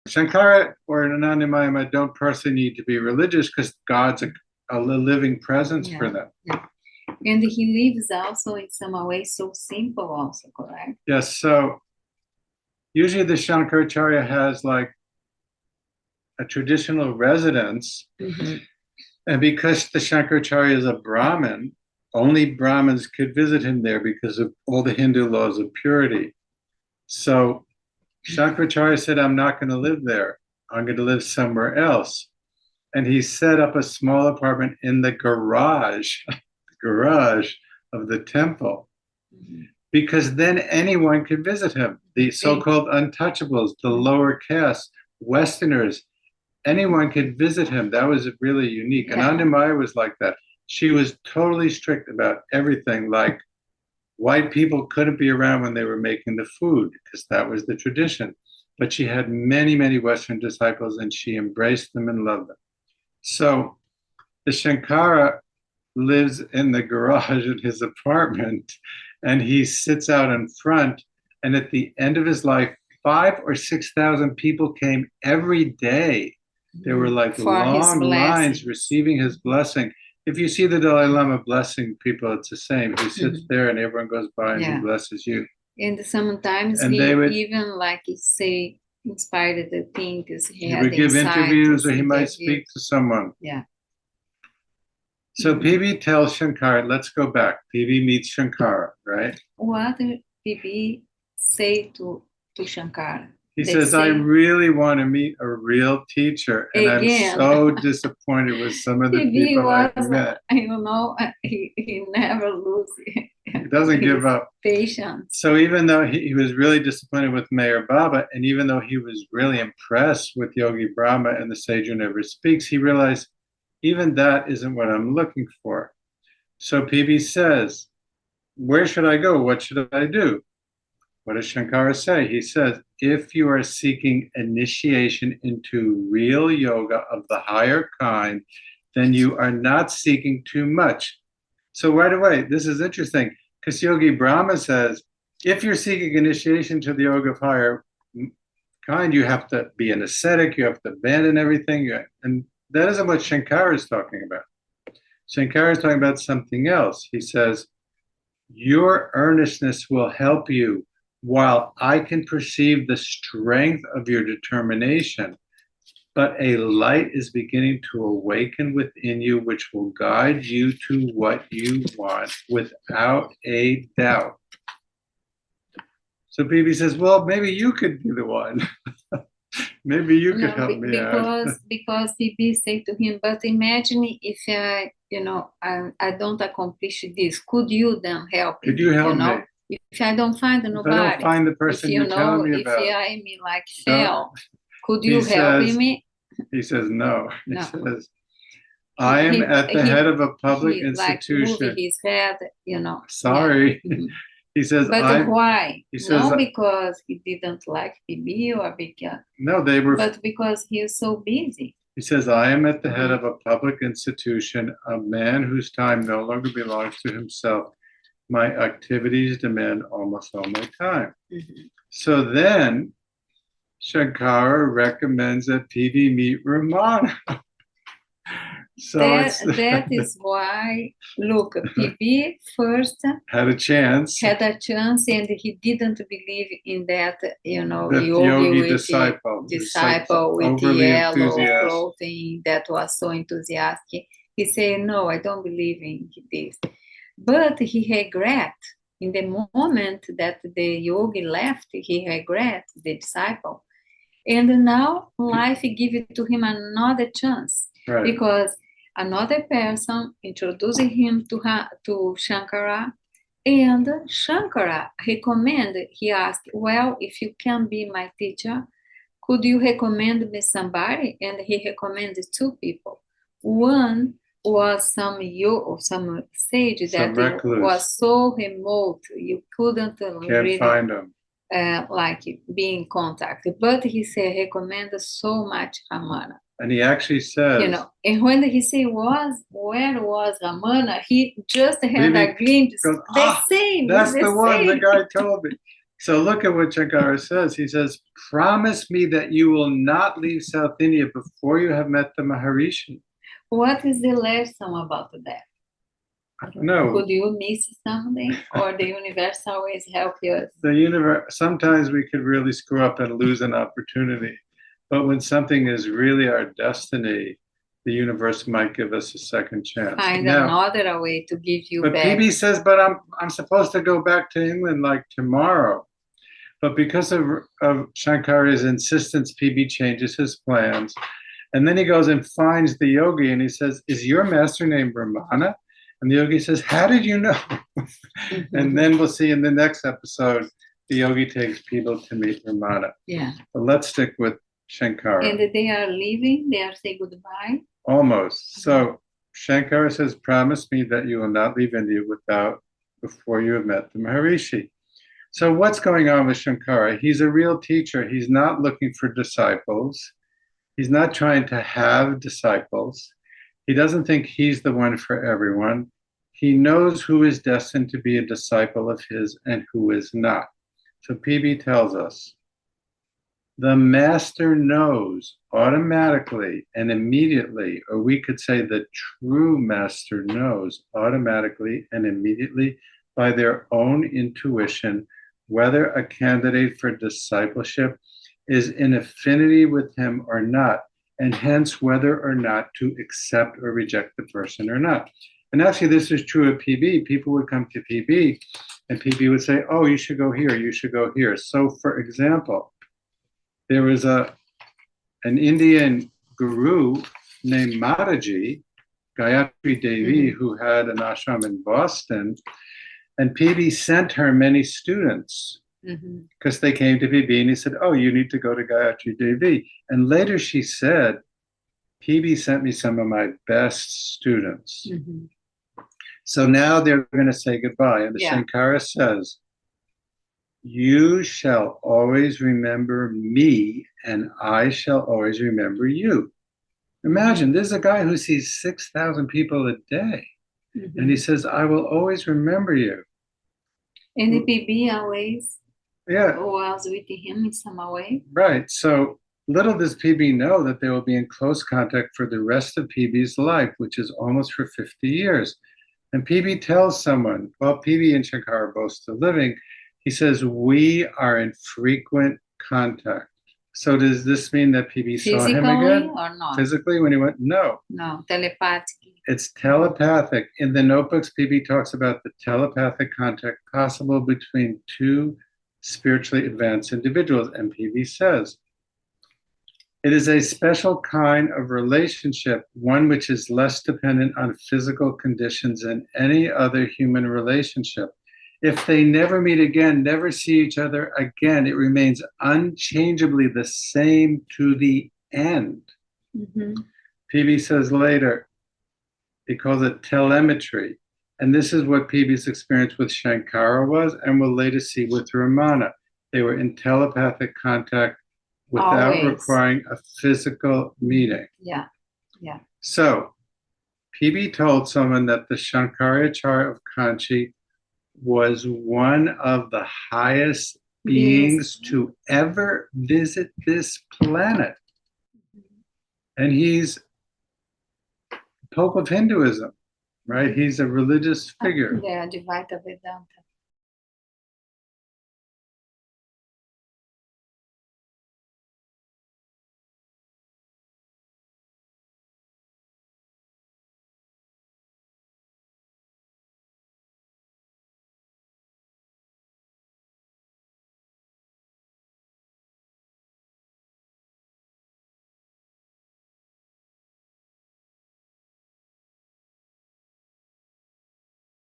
Shankara or Anandamayama don't personally need to be religious because God's a living presence for Yeah, them. yeah. And he lives also in some way so simple also, correct? Yes, so usually the Shankaracharya has like a traditional residence, Mhm. and because the Shankaracharya is a Brahmin, only Brahmins could visit him there because of all the Hindu laws of purity. So Shankaracharya said, I'm not going to live there. I'm going to live somewhere else. And he set up a small apartment in the garage of the temple, Mhm. because then anyone could visit him. The Sim. so-called untouchables, the lower caste, Westerners, anyone could visit him. That was really unique. And Yeah. Anandamaya was like that. She was totally strict about everything. Like white people couldn't be around when they were making the food because that was the tradition. But she had many, many Western disciples and she embraced them and loved them. So the Shankara lives in the garage in his apartment and he sits out in front. And at the end of his life, 5 or 6 thousand people came every day. There were like For his long lines blessing. receiving his blessing. If you see the Dalai Lama blessing people, it's the same. He sits Mhm. there and everyone goes by and he Yeah. blesses you. And sometimes And he they would even like say inspired the things he he had would give interviews insights, or he might speak interviews. to someone. Yeah. So Mhm. PB tells Shankara, let's go back. PB meets Shankara, right? What did Bibi say to Shankara? He They says, I say really want to meet a real teacher, and I'm again. so disappointed with some of the Bibi people I've was, met. he never lose He doesn't his give up. patience. So even though he was really disappointed with Mayor Baba, and even though he was really impressed with Yogi Brahma and the Sage Who Never Speaks, he realized even that isn't what I'm looking for. So PB says, where should I go? What should I do? What does Shankara say? He says, if you are seeking initiation into real yoga of the higher kind, then you are not seeking too much. So right away, this is interesting because Yogi Brahma says, if you're seeking initiation to the yoga of higher kind, you have to be an ascetic, you have to abandon everything. And that isn't what Shankara is talking about. Shankara is talking about something else. He says, your earnestness will help you while I can perceive the strength of your determination. But a light is beginning to awaken within you, which will guide you to what you want without a doubt. So BB says, well, maybe you could be the one. Maybe you could help me out. Because Bibi said to him, but imagine if I don't accomplish this, could you then help Could me? you help me? If I don't find If I don't nobody, find the if person you're telling me if about, I me like don't, fail, could he you help says, me? he says, no. He No. says, I am at the head of a public Like moving institution. his head, Sorry. Yeah. He says, But why? He says, Not because he didn't like Bibi or because, no, they were, but because he is so busy. he says, I am at the head of a public institution, a man whose time no longer belongs to himself. My activities demand almost all my time. Mhm. So then Shankara recommends that PV meet Ramana. So that is why, look, PB first had a chance, and he didn't believe in that, the yogi with disciple with the overly yellow enthusiastic. clothing that was so enthusiastic. He said, no, I don't believe in this. But he regret, in the moment that the yogi left, he regret the disciple. And now life give to him another chance, Right. because another person introduced him to Shankara, and Shankara recommended, he asked, well, if you can be my teacher, could you recommend me somebody? And he recommended two people. One was some sage Some that recluse. was so remote you couldn't really find him. Like be in contact. But he said recommend so much Ramana. And he actually says, and when he said where was Ramana, he just had a glimpse. Goes, that's the one the guy told me. So look at what Shankara says. He says, promise me that you will not leave South India before you have met the Maharishi. What is the lesson about that? I don't know. Could you miss something, or the universe always help us? The universe, sometimes we could really screw up and lose an opportunity. But when something is really our destiny, the universe might give us a second chance. Find another way to give you but back. PB says, but I'm supposed to go back to England like tomorrow. But because of Shankara's insistence, PB changes his plans. And then he goes and finds the yogi and he says, is your master named Ramana? And the yogi says, how did you know? And then we'll see in the next episode, the yogi takes people to meet Ramana. Yeah. But let's stick with Shankara. And they are leaving, they are saying goodbye. Almost. So Shankara says, promise me that you will not leave India before you have met the Maharishi. So what's going on with Shankara? He's a real teacher. He's not looking for disciples. He's not trying to have disciples. He doesn't think he's the one for everyone. He knows who is destined to be a disciple of his and who is not. So PB tells us, the master knows automatically and immediately, or we could say the true master knows automatically and immediately by their own intuition whether a candidate for discipleship is in affinity with him or not, and hence whether or not to accept or reject the person or not. And actually, this is true of PB. People would come to PB, and PB would say, oh, you should go here, you should go here. So, for example, there was an Indian guru named Maharishi, Gayatri Devi, who had an ashram in Boston, and PB sent her many students because they came to PB and he said, oh, you need to go to Gayatri Devi. And later she said, PB sent me some of my best students. So now they're going to say goodbye. And the Shankara says, you shall always remember me and I shall always remember you. Imagine, there's a guy who sees 6,000 people a day. And he says, I will always remember you. And the PB always was with him in some way. Right. So little does PB know that they will be in close contact for the rest of PB's life, which is almost for 50 years. And PB tells someone, well, PB and Shankara are both still living. He says, we are in frequent contact. So does this mean that PB saw him again? Or not? Physically when he went? No. No, telepathic. It's telepathic. In the notebooks, PB talks about the telepathic contact possible between two spiritually advanced individuals. And PB says, it is a special kind of relationship, one which is less dependent on physical conditions than any other human relationship. If they never meet again, never see each other again, it remains unchangeably the same to the end. PB says later, he calls it telemetry. And this is what PB's experience with Shankara was, and we'll later see with Ramana. They were in telepathic contact without requiring a physical meeting. Yeah. So PB told someone that the Shankaracharya of Kanchi was one of the highest beings to ever visit this planet. And he's Pope of Hinduism, right? He's a religious figure. Yeah, Advaita Vedanta.